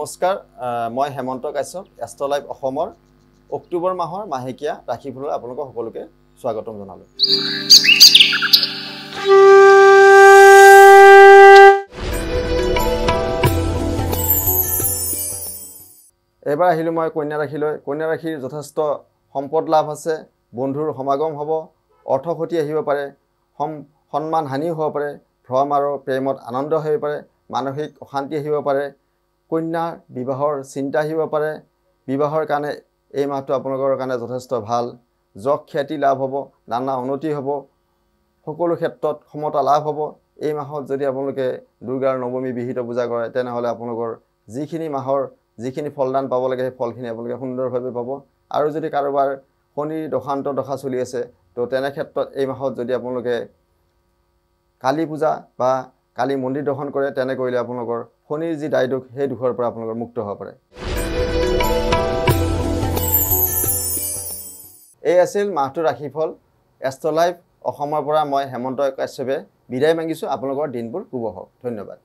নমস্কাৰ মই Hemanta Kashyap astro live অসমৰ অক্টোবৰ মাহৰ মাহেকীয়া ৰাশিফলৰ আপোনালোক সকলোকে স্বাগতম জনালো। এবাৰ আহিলো মই কন্যা ৰাশিলৈ। কন্যা ৰাশিৰ যথেষ্ট সম্পদ লাভ আছে, বন্ধুৰ সমাগম হ'ব, অৰ্থ ক্ষতি আহিব পাৰে, সন্মান হানিও হ'ব পাৰে, ভ্ৰম আৰু প্ৰেমত আনন্দ হ'ব পাৰে, মানসিক অশান্তি আহিব পাৰে, কন্যাৰ বিবাহৰ চিন্তা আহিব পাৰে। বিবাহৰ কাৰণে এই মাহটো আপোনালোকৰ কাৰণে যথেষ্ট ভাল, যশ খ্যাতি লাভ হ'ব, নানা উন্নতি হ'ব, সকলো ক্ষেত্ৰত ক্ষমতা লাভ হ'ব। এই মাহত যদি আপোনালোকে দুৰ্গাৰ নৱমী বিহিত পূজা কৰে তেনেহ'লে আপোনালোকৰ যিখিনি মাহৰ যিখিনি ফলদান পাব লাগে সেই ফলখিনি আপোনালোকে সুন্দৰভাৱে পাব। আৰু যদি কাৰোবাৰ শনিৰ দশান্ত দশা চলি আছে তো তেনে ক্ষেত্ৰত এই মাহত যদি আপোনালোকে কালী পূজা বা কালী মন্দিৰ দৰ্শন কৰে তেনে কৰিলে আপোনালোকৰ শনিৰ যি দায় দুখ সেই দুখৰ পৰা আপোনালোকৰ মুক্ত হ'ব পাৰে। এই আছিল মাহটোৰ ৰাশিফল। এষ্ট্ৰ লাইভ অসমৰ পৰা মই হেমন্ত কাশ্যপে বিদায় মাগিছোঁ। আপোনালোকৰ দিনবোৰ শুভ হওক। ধন্যবাদ।